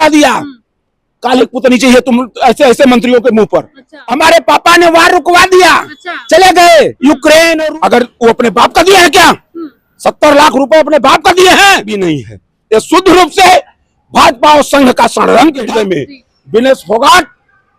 रुकवा दिया। काली पुतनी चाहिए तुम ऐसे ऐसे मंत्रियों के मुंह पर। अच्छा। हमारे पापा ने वार रुकवा दिया। अच्छा। चले गए यूक्रेन। और अगर वो अपने बाप का दिया है क्या? 70 लाख रुपए अपने बाप का दिए हैं? भी नहीं है। ये शुद्ध रूप से भाजपा और संघ का षड्यंत्र के हृदय में विनेश फोगाट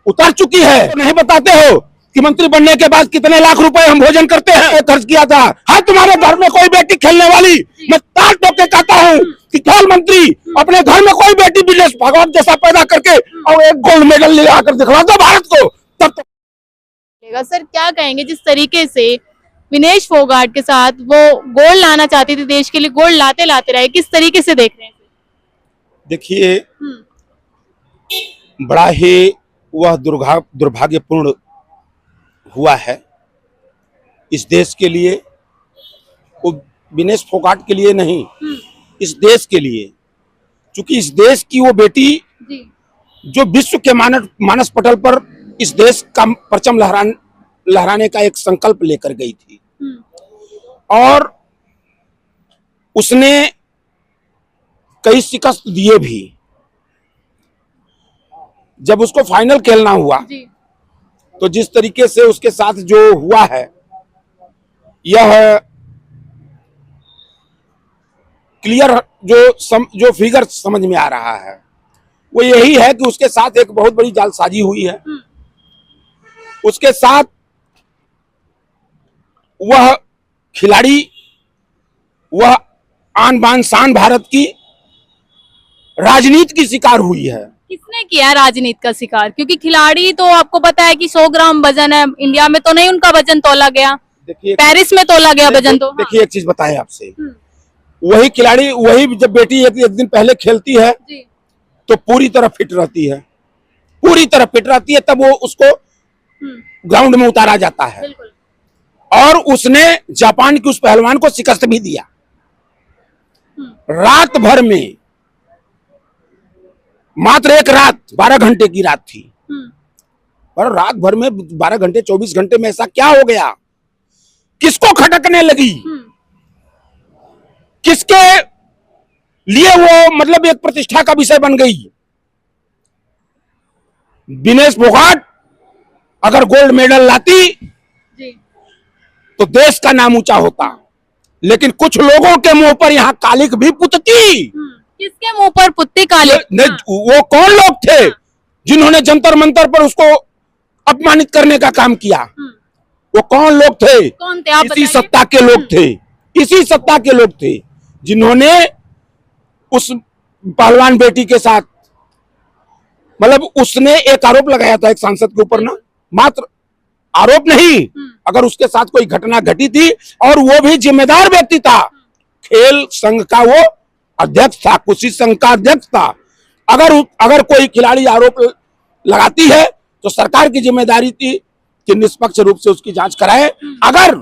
उतर चुकी है। तो नहीं बताते हो कि मंत्री बनने के बाद कितने लाख रुपए हम भोजन करते हैं, खर्च किया था। हाँ, तुम्हारे घर में कोई बेटी खेलने वाली, मैं ताल ठोक के कहता हूँ कि खेल मंत्री अपने घर में कोई बेटी विनेश फोगाट जैसा पैदा करके और एक गोल्ड मेडल ले आकर दिखला दो भारत को, तब तो। सर क्या कहेंगे जिस तरीके से विनेश फोगाट के साथ वो गोल्ड लाना चाहती थी देश के लिए, गोल्ड लाते लाते रहे, किस तरीके से देख रहे हैं? देखिए, बड़ा ही वह दुर्भाग्यपूर्ण हुआ है इस देश के लिए, वो विनेश फोगाट के लिए नहीं, इस देश के लिए। क्योंकि इस देश की वो बेटी जो विश्व के मानस पटल पर इस देश का परचम लहराने का एक संकल्प लेकर गई थी, और उसने कई शिकस्त दिए भी। जब उसको फाइनल खेलना हुआ तो जिस तरीके से उसके साथ जो हुआ है, यह क्लियर जो फिगर समझ में आ रहा है वो यही है कि उसके साथ एक बहुत बड़ी जालसाजी हुई है। उसके साथ वह खिलाड़ी, वह आन बान शान भारत की राजनीति की शिकार हुई है। किसने किया राजनीति का शिकार? क्योंकि खिलाड़ी तो आपको पता है कि 100 ग्राम वजन है, इंडिया में तो नहीं उनका वजन तोला गया, देखिए पेरिस में तोला गया वजन। तो देखिए, एक चीज बताएं आपसे, वही खिलाड़ी, वही जब बेटी एक दिन पहले खेलती है तो पूरी तरह फिट रहती है, पूरी तरह फिट रहती है, तब वो उसको ग्राउंड में उतारा जाता है। और उसने जापान के उस पहलवान को शिकस्त भी दिया। रात भर में, मात्र एक रात, 12 घंटे की रात थी, पर रात भर में 12 घंटे 24 घंटे में ऐसा क्या हो गया? किसको खटकने लगी? किसके लिए वो मतलब एक प्रतिष्ठा का विषय बन गई? विनेश फोगाट अगर गोल्ड मेडल लाती तो देश का नाम ऊंचा होता, लेकिन कुछ लोगों के मुंह पर यहाँ कालिक भी पुतती। किसके मुंह पर पुतती कालिक? वो कौन लोग थे जिन्होंने जंतर मंतर पर उसको अपमानित करने का काम किया? वो कौन लोग थे? कौन थे? इसी सत्ता के लोग थे, इसी सत्ता के लोग थे जिन्होंने उस पहलवान बेटी के साथ, मतलब उसने एक आरोप लगाया था एक सांसद के ऊपर ना, मात्र आरोप नहीं, अगर उसके साथ कोई घटना घटी थी, और वो भी जिम्मेदार व्यक्ति था, खेल संघ का वो अध्यक्ष था, कुछ संघ का अध्यक्ष था। अगर कोई खिलाड़ी आरोप लगाती है तो सरकार की जिम्मेदारी थी कि निष्पक्ष रूप से उसकी जांच कराए, अगर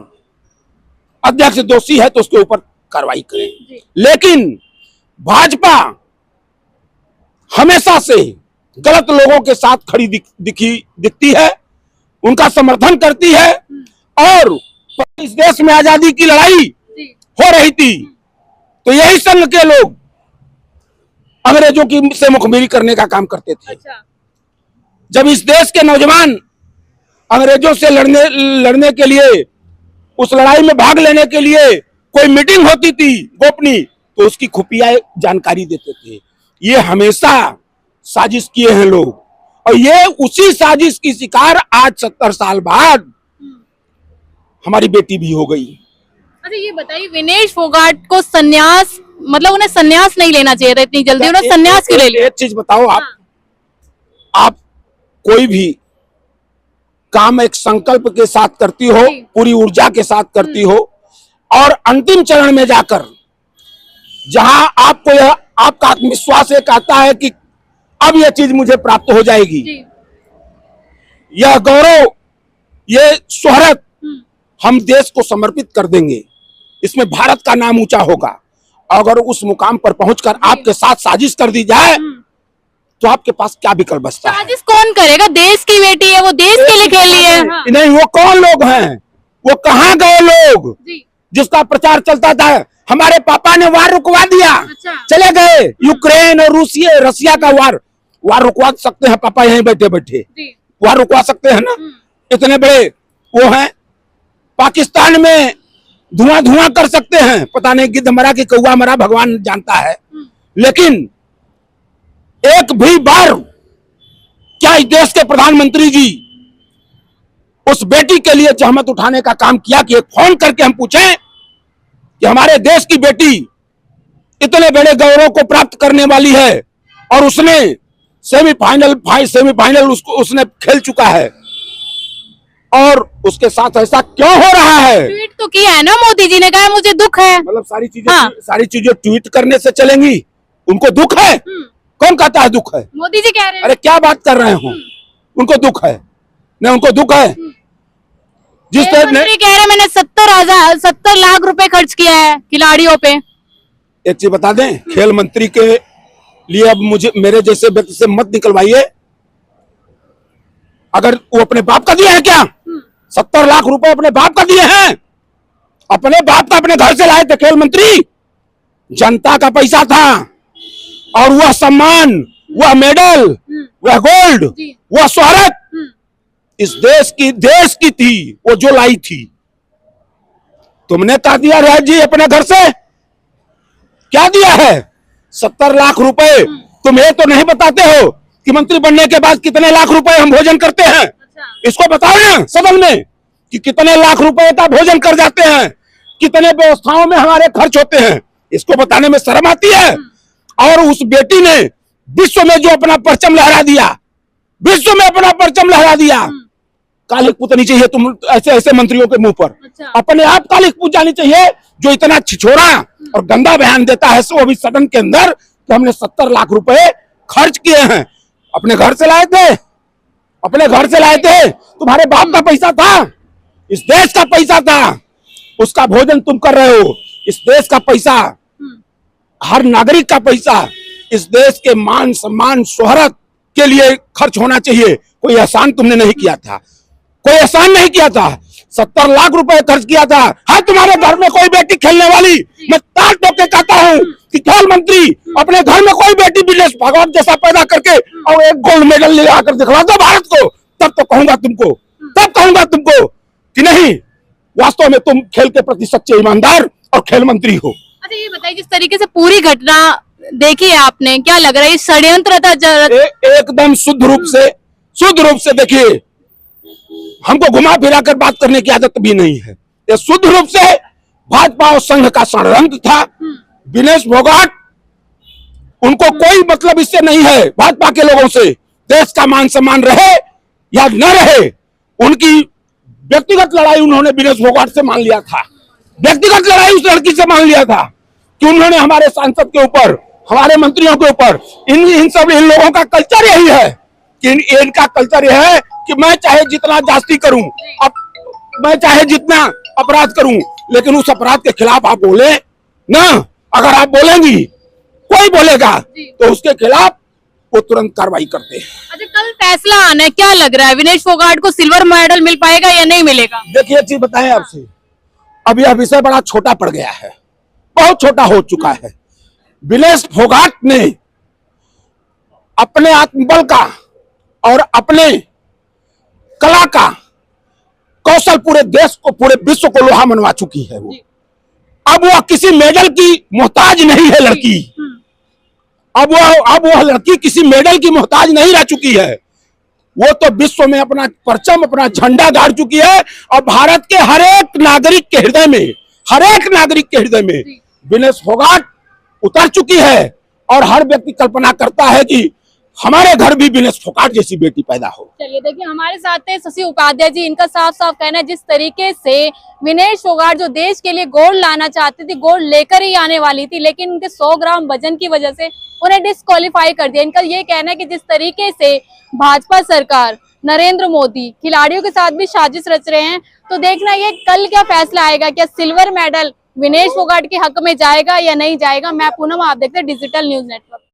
अध्यक्ष दोषी है तो उसके ऊपर कार्रवाई करें। लेकिन भाजपा हमेशा से गलत लोगों के साथ खड़ी दिखती है, उनका समर्थन करती है। और इस देश में आजादी की लड़ाई हो रही थी तो यही संघ के लोग अंग्रेजों की से मुखबिरी करने का काम करते थे। जब इस देश के नौजवान अंग्रेजों से लड़ने के लिए, उस लड़ाई में भाग लेने के लिए कोई मीटिंग होती थी गोपनीय, तो उसकी खुफिया जानकारी देते थे। ये हमेशा साजिश किए हैं लोग, और ये उसी साजिश की शिकार आज 70 साल बाद हमारी बेटी भी हो गई। अच्छा, ये बताइए, विनेश फोगाट को संन्यास, मतलब उन्हें संन्यास नहीं लेना चाहिए था इतनी जल्दी, उन्हें संन्यास क्यों ले लिया? एक चीज बताओ, आप कोई भी काम एक संकल्प के साथ करती हो, पूरी ऊर्जा के साथ करती हो, और अंतिम चरण में जाकर जहां आपको आपका आत्मविश्वास ये कहता है कि अब यह चीज मुझे प्राप्त हो जाएगी, यह गौरव, ये शोहरत हम देश को समर्पित कर देंगे, इसमें भारत का नाम ऊंचा होगा। अगर उस मुकाम पर पहुंचकर आपके साथ साजिश कर दी जाए तो आपके पास क्या विकल्प बचता है? साजिश कौन करेगा? देश की बेटी है, वो देश के लिए खेल रही है। नहीं, वो कौन लोग हैं? वो कहाँ गए लोग जिसका प्रचार चलता था? हमारे पापा ने वार रुकवा दिया। चले गए यूक्रेन और रसिया का वार। वहां रुकवा सकते हैं पापा यहीं बैठे बैठे, जी वहां रुकवा सकते हैं ना। इतने बड़े वो हैं, पाकिस्तान में धुआं धुआं कर सकते हैं, पता नहीं गिद्ध मरा कि कौवा मरा भगवान जानता है। लेकिन एक भी बार क्या इस देश के प्रधानमंत्री जी उस बेटी के लिए जहमत उठाने का काम किया कि एक फोन करके हम पूछें कि हमारे देश की बेटी इतने बड़े गौरव को प्राप्त करने वाली है और उसने सेमीफाइनल उसने खेल चुका है, और उसके साथ ऐसा क्यों हो रहा है? ट्वीट तो किया है ना मोदी जी ने, कहा मुझे दुख है। मतलब सारी हाँ। चीजें ट्वीट करने से चलेंगी? उनको दुख है? कौन कहता है दुख है? मोदी जी कह रहे हैं। अरे क्या बात कर रहे हो, उनको दुख है? नहीं, उनको दुख है। जिस तरह ने कह रहे हैं मैंने 70 लाख रुपए खर्च किया है खिलाड़ियों पे। एक चीज बता दें, खेल मंत्री के लिए अब मुझे मेरे जैसे व्यक्ति से मत निकलवाइए। अगर वो अपने बाप का दिया है क्या? 70 लाख रुपए अपने बाप का दिए हैं? अपने बाप का अपने घर से लाए थे खेल मंत्री? जनता का पैसा था, और वह सम्मान, वह मेडल, वह गोल्ड, वह शोहरत इस देश की थी, वो जो लाई थी। तुमने क्या दिया राज जी अपने घर से? क्या दिया है? 70 लाख रुपए। तुम ये तो नहीं बताते हो कि मंत्री बनने के बाद कितने लाख रुपए हम भोजन करते हैं। इसको बताओ ना सदन में कि कितने लाख रुपए का भोजन कर जाते हैं, कितने व्यवस्थाओं में हमारे खर्च होते हैं। इसको बताने में शर्म आती है। और उस बेटी ने विश्व में जो अपना परचम लहरा दिया, विश्व में अपना परचम लहरा दिया। कालिक पुतनी चाहिए तुम ऐसे मंत्रियों के मुंह पर। अपने आप कालिक पूज जानी चाहिए जो इतना छिछोरा और गंदा बयान देता है, वो भी सदन के अंदर कि हमने 70 लाख रुपए खर्च किए हैं। अपने घर से लाए थे, अपने घर से लाए थे। तुम्हारे बाप का पैसा था, इस देश का पैसा था, उसका भोजन तुम कर रहे हो। इस देश का पैसा, हर नागरिक का पैसा इस देश के मान सम्मान शोहरत के लिए खर्च होना चाहिए। कोई एहसान तुमने नहीं किया था, कोई एहसान नहीं किया था। 70 लाख रुपए खर्च किया था। हाँ, तुम्हारे घर में कोई बेटी खेलने वाली, मैं ताल ठोक के कहता हूँ कि खेल मंत्री अपने घर में कोई बेटी विनेश फोगाट जैसा पैदा करके और एक गोल्ड मेडल ले आकर दिखला दो भारत को, तब तो कहूंगा तुमको कि नहीं, वास्तव में तुम खेल के प्रति सच्चे ईमानदार और खेल मंत्री हो। अच्छा ये बताइए, जिस तरीके से पूरी घटना देखी है आपने, क्या लग रहा है ये षड्यंत्र था? एकदम शुद्ध रूप से देखिए, हमको घुमा फिरा कर बात करने की आदत भी नहीं है। ये शुद्ध रूप से भाजपा और संघ का षड्यंत्र था। विनेश फोगाट, उनको कोई मतलब इससे नहीं है भाजपा के लोगों से, देश का मान सम्मान रहे या न रहे। उनकी व्यक्तिगत लड़ाई उन्होंने विनेश फोगाट से मान लिया था, व्यक्तिगत लड़ाई उस लड़की से मान लिया था कि उन्होंने हमारे सांसद के ऊपर, हमारे मंत्रियों के ऊपर, इन लोगों का कल्चर यही है कि इनका कल्चर यह है कि मैं चाहे जितना जास्ती करूं, अब मैं चाहे जितना अपराध करूं, लेकिन उस अपराध के खिलाफ आप बोले ना। अगर आप बोलेंगी, कोई बोलेगा तो उसके खिलाफ वो तुरंत कार्रवाई करते हैं। अच्छा, कल फैसला आना है, क्या लग रहा है विनेश फोगाट को सिल्वर मेडल मिल पाएगा या नहीं मिलेगा? देखिए, चीज बताएं आपसे, अब यह विषय बड़ा छोटा पड़ गया है, बहुत छोटा हो चुका है। विनेश फोगाट ने अपने आत्मबल का और अपने कला का कौशल पूरे देश को, पूरे विश्व को लोहा मनवा चुकी है। वो अब वह किसी मेडल की मोहताज नहीं है लड़की। अब वह लड़की किसी मेडल की मोहताज नहीं रह चुकी है। वो तो विश्व में अपना परचम, अपना झंडा गाड़ चुकी है। और भारत के हर एक नागरिक के हृदय में विनेश फोगाट उतर चुकी है। और हर व्यक्ति कल्पना करता है कि हमारे घर भी विनेश फोगाट जैसी बेटी पैदा हो। चलिए देखिए, हमारे साथ थे शशि उपाध्याय जी। इनका साफ साफ कहना है, जिस तरीके से विनेश फोगाट जो देश के लिए गोल्ड लाना चाहती थी, गोल्ड लेकर ही आने वाली थी, लेकिन उनके 100 ग्राम वजन की वजह से उन्हें डिस्क्वालीफाई कर दिया। इनका ये कहना है कि जिस तरीके से भाजपा सरकार, नरेंद्र मोदी खिलाड़ियों के साथ भी साजिश रच रहे हैं, तो देखना ये कल क्या फैसला आएगा, क्या सिल्वर मेडल विनेश फोगाट के हक में जाएगा या नहीं जाएगा। मैं पूनम, आप देखते हैं डिजिटल न्यूज नेटवर्क।